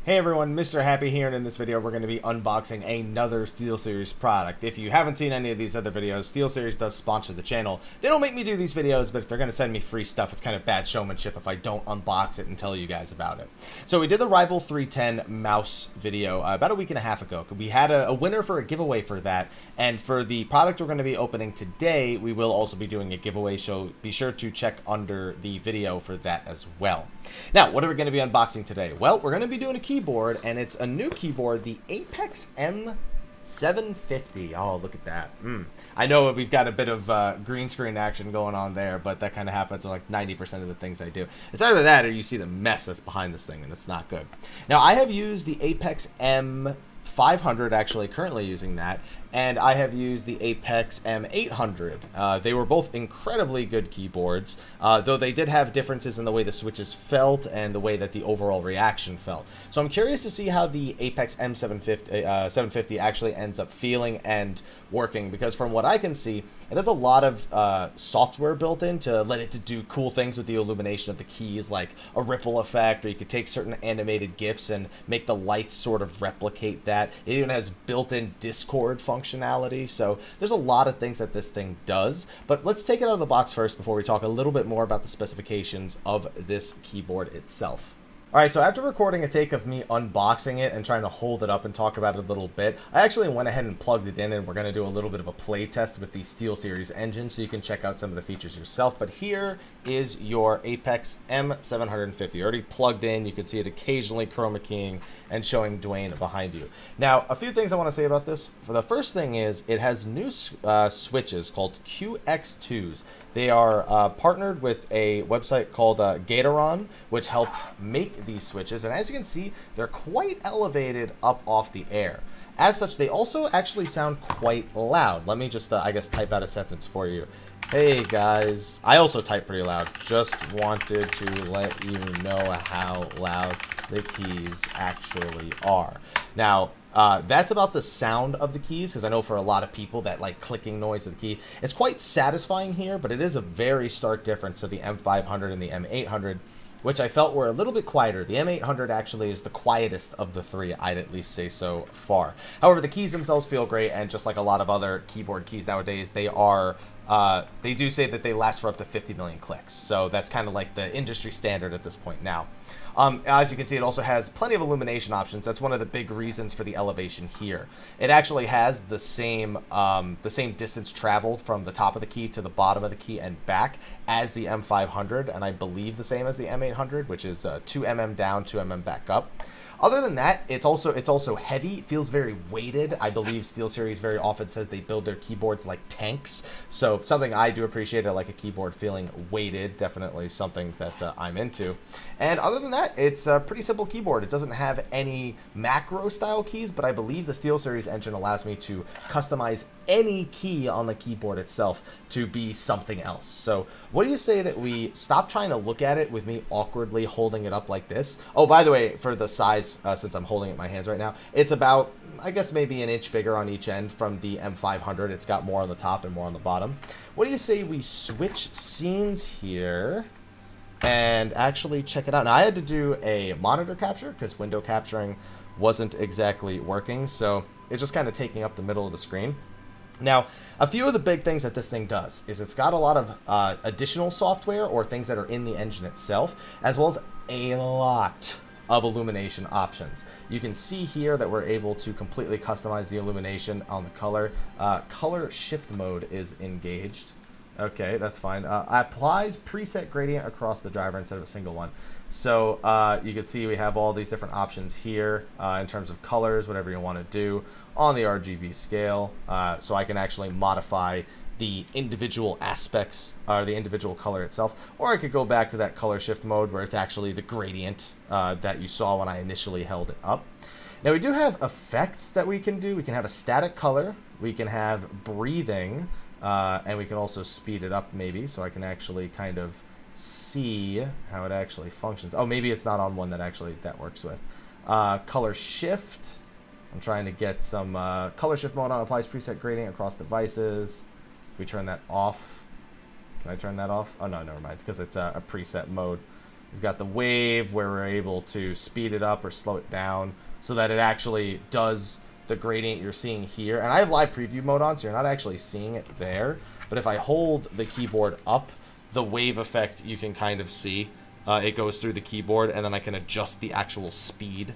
Hey everyone, Mr. Happy here, and in this video we're going to be unboxing another Steelseries product. If you haven't seen any of these other videos, Steelseries does sponsor the channel. They don't make me do these videos, but if they're going to send me free stuff, it's kind of bad showmanship if I don't unbox it and tell you guys about it. So we did the Rival 310 mouse video about a week and a half ago. We had a winner for a giveaway for that, and for the product we're going to be opening today, we will also be doing a giveaway, so be sure to check under the video for that as well. Now, what are we going to be unboxing today? Well, we're going to be doing a keyboard, and it's a new keyboard, the Apex M750. Oh, look at that. I know we've got a bit of green screen action going on there, but that kind of happens with like 90% of the things I do. It's either that or you see the mess that's behind this thing, and it's not good. Now, I have used the Apex M500, actually currently using that, and I have used the Apex M800. They were both incredibly good keyboards, though they did have differences in the way the switches felt and the way that the overall reaction felt. So I'm curious to see how the Apex M750 actually ends up feeling and working, because from what I can see, it has a lot of software built in to let it to do cool things with the illumination of the keys, like a ripple effect, or you could take certain animated GIFs and make the lights sort of replicate that. It even has built-in Discord functionality, so there's a lot of things that this thing does. But let's take it out of the box first before we talk a little bit more about the specifications of this keyboard itself. Alright, so after recording a take of me unboxing it and trying to hold it up and talk about it a little bit, I actually went ahead and plugged it in, and we're going to do a little bit of a play test with the Steelseries engine so you can check out some of the features yourself. But here is your Apex M750. Already plugged in. You can see it occasionally chroma keying and showing Dwayne behind you. Now, a few things I want to say about this. For the first thing is it has new switches called QX2s. They are partnered with a website called Gatoron, which helped make these switches, and as you can see, they're quite elevated up off the air. As such, they also actually sound quite loud. Let me just, I guess, type out a sentence for you. Hey guys, I also type pretty loud. Just wanted to let you know how loud the keys actually are. Now, that's about the sound of the keys, because I know for a lot of people that like clicking noise of the key, it's quite satisfying here, but it is a very stark difference to the M500 and the M800, which I felt were a little bit quieter. The M800 actually is the quietest of the three, I'd at least say so far. However, the keys themselves feel great, and just like a lot of other keyboard keys nowadays, they are they do say that they last for up to 50 million clicks, so that's kind of like the industry standard at this point now. As you can see, it also has plenty of illumination options. That's one of the big reasons for the elevation here. It actually has the same distance traveled from the top of the key to the bottom of the key and back as the M500, and I believe the same as the M800, which is 2 mm down, 2 mm back up. Other than that, it's also heavy. It feels very weighted. I believe Steelseries very often says they build their keyboards like tanks. So something I do appreciate, I like a keyboard feeling weighted. Definitely something that I'm into. And other than that, it's a pretty simple keyboard. It doesn't have any macro style keys, but I believe the Steelseries engine allows me to customize any key on the keyboard itself to be something else. So what do you say that we stop trying to look at it with me awkwardly holding it up like this? Oh, by the way, for the size, since I'm holding it in my hands right now, it's about, I guess, maybe an inch bigger on each end from the M500. It's got more on the top and more on the bottom. What do you say we switch scenes here and actually check it out? Now, I had to do a monitor capture because window capturing wasn't exactly working, so it's just kind of taking up the middle of the screen. Now, a few of the big things that this thing does is it's got a lot of additional software or things that are in the engine itself, as well as a lot of illumination options. You can see here that we're able to completely customize the illumination on the color. Color shift mode is engaged. Okay, that's fine. Applies preset gradient across the driver instead of a single one. So you can see we have all these different options here in terms of colors, whatever you want to do on the RGB scale. So I can actually modify the individual aspects or the individual color itself, or I could go back to that color shift mode where it's actually the gradient that you saw when I initially held it up. Now we do have effects that we can do. We can have a static color, we can have breathing, and we can also speed it up maybe, so I can actually kind of see how it actually functions. Oh, maybe it's not on one that works with. Color shift. I'm trying to get some color shift mode on. Applies preset gradient across devices. If we turn that off, can I turn that off? Oh no, never mind. It's because it's a preset mode. We've got the wave where we're able to speed it up or slow it down so that it actually does the gradient you're seeing here. And I have live preview mode on, so you're not actually seeing it there. But if I hold the keyboard up, the wave effect you can kind of see. It goes through the keyboard, and then I can adjust the actual speed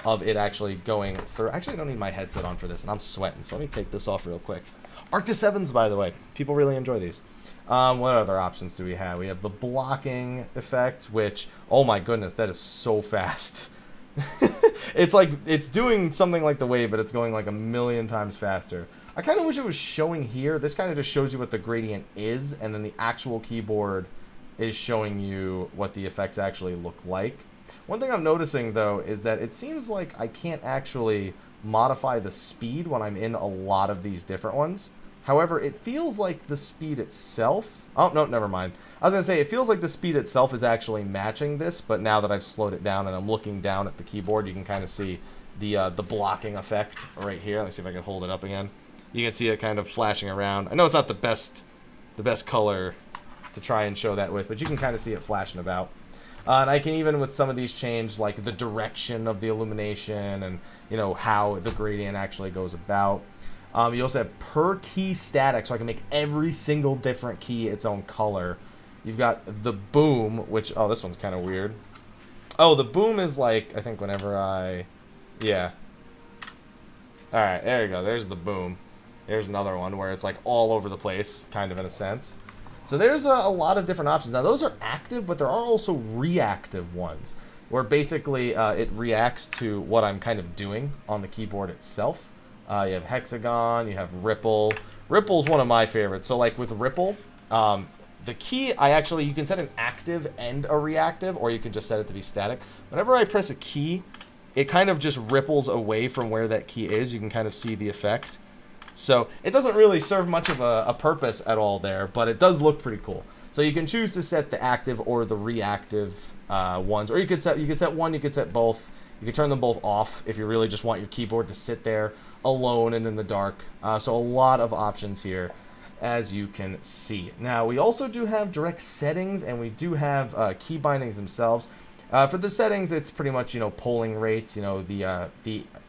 of it actually going through. Actually, I don't need my headset on for this, and I'm sweating, so let me take this off real quick. Arctis 7s, by the way. People really enjoy these. What other options do we have? We have the blocking effect, which, oh my goodness, that is so fast. It's like, it's doing something like the wave, but it's going like a million times faster. I kind of wish it was showing here. This kind of just shows you what the gradient is, and then the actual keyboard is showing you what the effects actually look like. One thing I'm noticing, though, is that it seems like I can't actually modify the speed when I'm in a lot of these different ones. However, it feels like the speed itself... Oh, no, never mind. I was going to say, it feels like the speed itself is actually matching this, but now that I've slowed it down and I'm looking down at the keyboard, you can kind of see the blocking effect right here. Let me see if I can hold it up again. You can see it kind of flashing around. I know it's not the best color to try and show that with, but you can kind of see it flashing about. And I can even, with some of these, change like the direction of the illumination and, you know, how the gradient actually goes about. You also have per key static, so I can make every single different key its own color. You've got the boom, which, oh, this one's kind of weird. Oh, the boom is like, I think whenever I, yeah. All right, there you go. There's the boom. There's another one where it's like all over the place, kind of in a sense. So there's a lot of different options. Now, those are active, but there are also reactive ones, where basically it reacts to what I'm kind of doing on the keyboard itself. You have hexagon, you have ripple. Ripple's one of my favorites. So like with ripple, the key, you can set an active and a reactive, or you can just set it to be static. Whenever I press a key, it kind of just ripples away from where that key is. You can kind of see the effect. So it doesn't really serve much of a purpose at all there, but it does look pretty cool. So you can choose to set the active or the reactive ones, or you could set one, you could set both. You could turn them both off if you really just want your keyboard to sit there alone and in the dark. So a lot of options here, as you can see. Now, we also do have direct settings, and we do have key bindings themselves. For the settings, it's pretty much, you know, polling rates, you know, the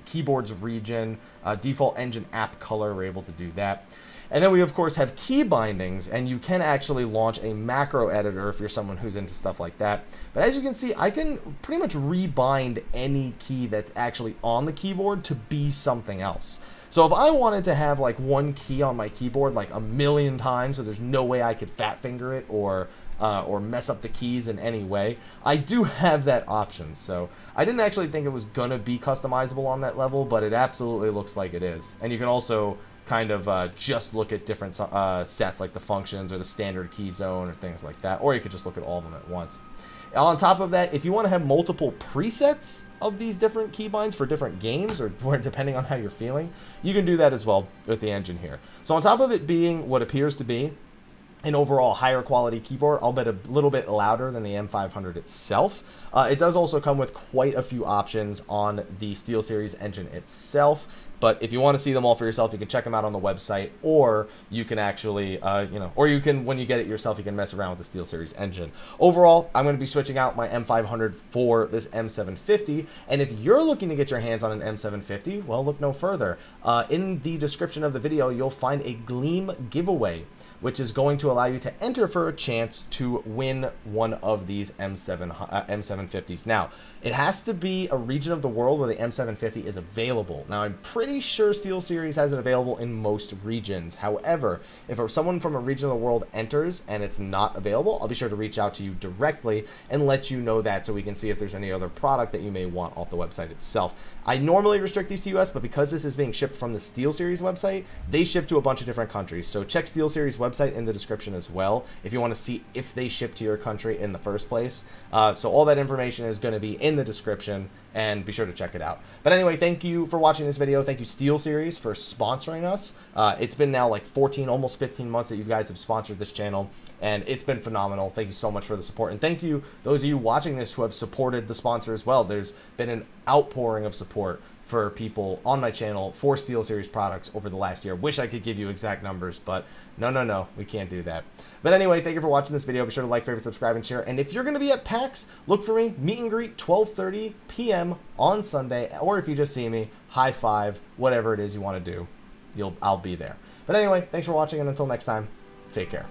keyboard's region, default engine app color, we're able to do that. And then we, of course, have key bindings, and you can actually launch a macro editor if you're someone who's into stuff like that. But as you can see, I can pretty much rebind any key that's actually on the keyboard to be something else. So if I wanted to have like one key on my keyboard like a million times, so there's no way I could fat finger it or mess up the keys in any way, I do have that option. So I didn't actually think it was gonna be customizable on that level, but it absolutely looks like it is. And you can also kind of just look at different sets like the functions or the standard key zone or things like that, or you could just look at all of them at once. On top of that, if you want to have multiple presets of these different keybinds for different games, or depending on how you're feeling, you can do that as well with the engine here. So on top of it being what appears to be an overall higher quality keyboard, I'll bet a little bit louder than the M500 itself. It does also come with quite a few options on the SteelSeries engine itself. But if you want to see them all for yourself, you can check them out on the website, or you can actually, or you can, when you get it yourself, you can mess around with the SteelSeries engine. Overall, I'm going to be switching out my M500 for this M750, and if you're looking to get your hands on an M750, well, look no further. In the description of the video, you'll find a Gleam giveaway, which is going to allow you to enter for a chance to win one of these M750s. Now, it has to be a region of the world where the M750 is available. Now, I'm pretty sure SteelSeries has it available in most regions. However, if someone from a region of the world enters and it's not available, I'll be sure to reach out to you directly and let you know that, so we can see if there's any other product that you may want off the website itself. I normally restrict these to US, but because this is being shipped from the SteelSeries website, they ship to a bunch of different countries. So check SteelSeries website in the description as well if you want to see if they ship to your country in the first place. So all that information is going to be in the description, and be sure to check it out. But anyway, thank you for watching this video. Thank you, SteelSeries, for sponsoring us. It's been now like 14, almost 15 months that you guys have sponsored this channel, and it's been phenomenal. Thank you so much for the support, and thank you those of you watching this who have supported the sponsor as well. There's been an outpouring of support for people on my channel for SteelSeries products over the last year. Wish I could give you exact numbers, but no, we can't do that. But anyway, thank you for watching this video. Be sure to like, favorite, subscribe, and share. And if you're going to be at PAX, look for me, meet and greet, 12:30 p.m. on Sunday. Or if you just see me, high five, whatever it is you want to do, I'll be there. But anyway, thanks for watching, and until next time, take care.